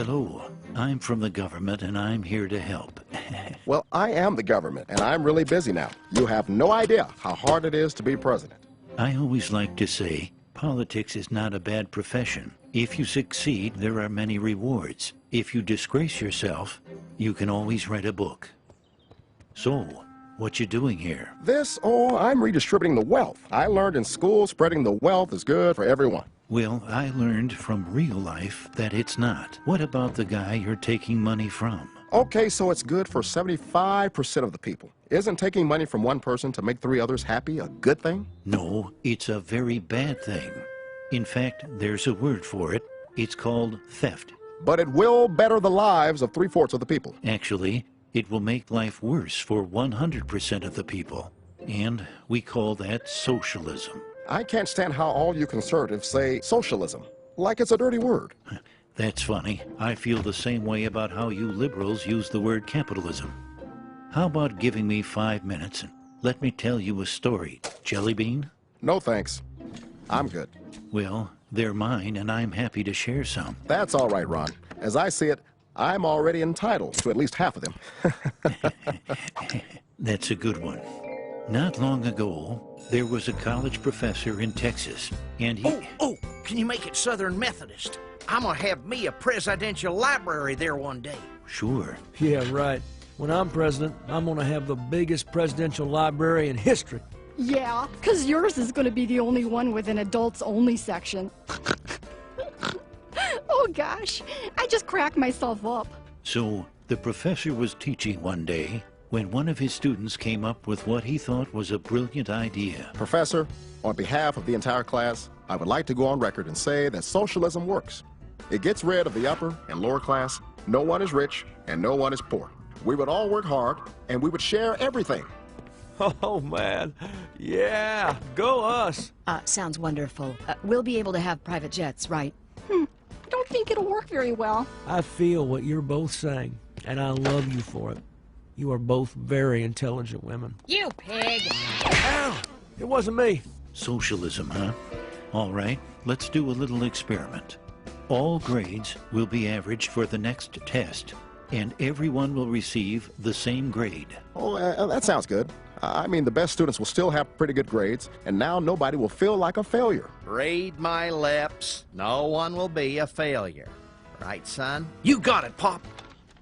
Hello, I'm from the government and I'm here to help. Well, I am the government, and I'm really busy now. You have no idea how hard it is to be president. I always like to say, politics is not a bad profession. If you succeed, there are many rewards. If you disgrace yourself, you can always write a book. So, what you doing here? I'm redistributing the wealth. I learned in school spreading the wealth is good for everyone. Well, I learned from real life that it's not. What about the guy you're taking money from? Okay, so it's good for 75% of the people. Isn't taking money from one person to make 3 others happy a good thing? No, it's a very bad thing. In fact, there's a word for it. It's called theft. But it will better the lives of 3/4 of the people. Actually, it will make life worse for 100% of the people. And we call that socialism. I can't stand how all you conservatives say socialism, like it's a dirty word. That's funny. I feel the same way about how you liberals use the word capitalism. How about giving me 5 minutes and let me tell you a story, Jelly Bean? No thanks. I'm good. Well, they're mine and I'm happy to share some. That's all right, Ron. As I see it, I'm already entitled to at least half of them. That's a good one. Not long ago, there was a college professor in Texas, and he... Oh, can you make it Southern Methodist? I'm gonna have me a presidential library there one day. Sure. Yeah, right. When I'm president, I'm gonna have the biggest presidential library in history. Yeah, because yours is going to be the only one with an adults-only section. Oh, gosh. I just cracked myself up. So, the professor was teaching one day when one of his students came up with what he thought was a brilliant idea. Professor, on behalf of the entire class, I would like to go on record and say that socialism works. It gets rid of the upper and lower class. No one is rich and no one is poor. We would all work hard and we would share everything. Oh, man. Yeah, go us. Sounds wonderful. We'll be able to have private jets, right? Don't think it'll work very well. I feel what you're both saying, and I love you for it. You are both very intelligent women. You pig! Ow! It wasn't me. Socialism, huh? All right, let's do a little experiment. All grades will be averaged for the next test, and everyone will receive the same grade. Oh, that sounds good. I mean, the best students will still have pretty good grades, and now nobody will feel like a failure. Read my lips. No one will be a failure. Right, son? You got it, Pop.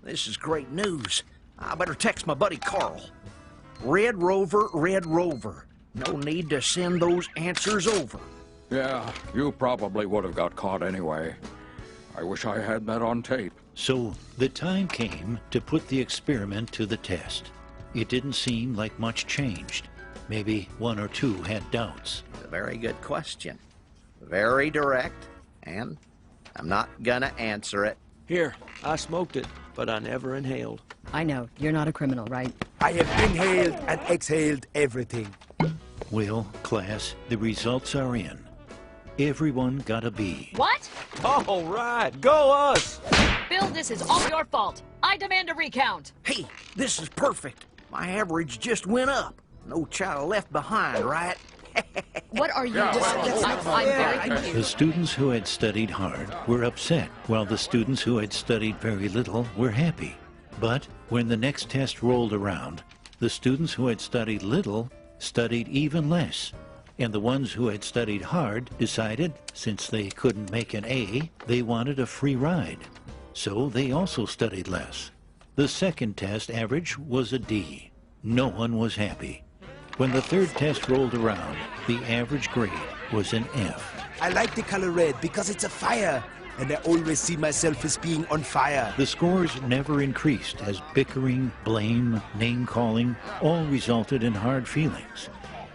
This is great news. I better text my buddy Carl. Red Rover, Red Rover. No need to send those answers over. Yeah, you probably would have got caught anyway. I wish I had that on tape. So, the time came to put the experiment to the test. It didn't seem like much changed. Maybe 1 or 2 had doubts. A very good question. Very direct, and I'm not gonna answer it. Here, I smoked it, but I never inhaled. I know, you're not a criminal, right? I have inhaled and exhaled everything. Well, class, the results are in. Everyone got a B. What? All right, go us! Bill, this is all your fault. I demand a recount. Hey, this is perfect. My average just went up. No child left behind, right? What are you doing? I'm very confused. The students who had studied hard were upset, while the students who had studied very little were happy. But when the next test rolled around, the students who had studied little studied even less. And the ones who had studied hard decided, since they couldn't make an A, they wanted a free ride. So they also studied less. The second test average was a D. No one was happy. When the third test rolled around, the average grade was an F. I like the color red because it's a fire, and I always see myself as being on fire. The scores never increased as bickering, blame, name-calling all resulted in hard feelings.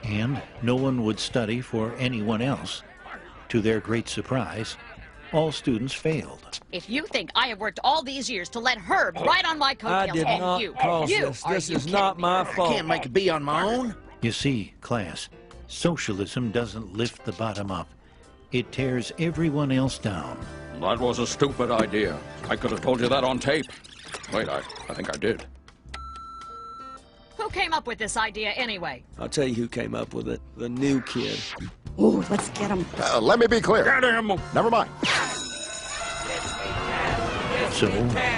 And no one would study for anyone else. To their great surprise, all students failed. If you think I have worked all these years to let Herb ride on my I coattails, did and not you, cause you, this. are This you is kidding not me? my I fault. can't make a B on my own. You see, class, socialism doesn't lift the bottom up. It tears everyone else down. That was a stupid idea. I could have told you that on tape. Wait, I think I did. Who came up with this idea anyway? I'll tell you who came up with it. The new kid. Ooh, let's get him. Let me be clear. Get him! Never mind. So,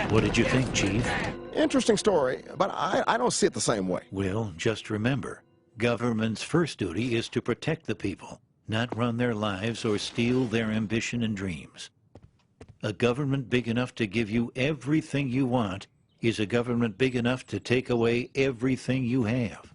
what did you think, Chief? Interesting story, but I don't see it the same way. Well, just remember, government's first duty is to protect the people, not run their lives or steal their ambition and dreams. A government big enough to give you everything you want is a government big enough to take away everything you have.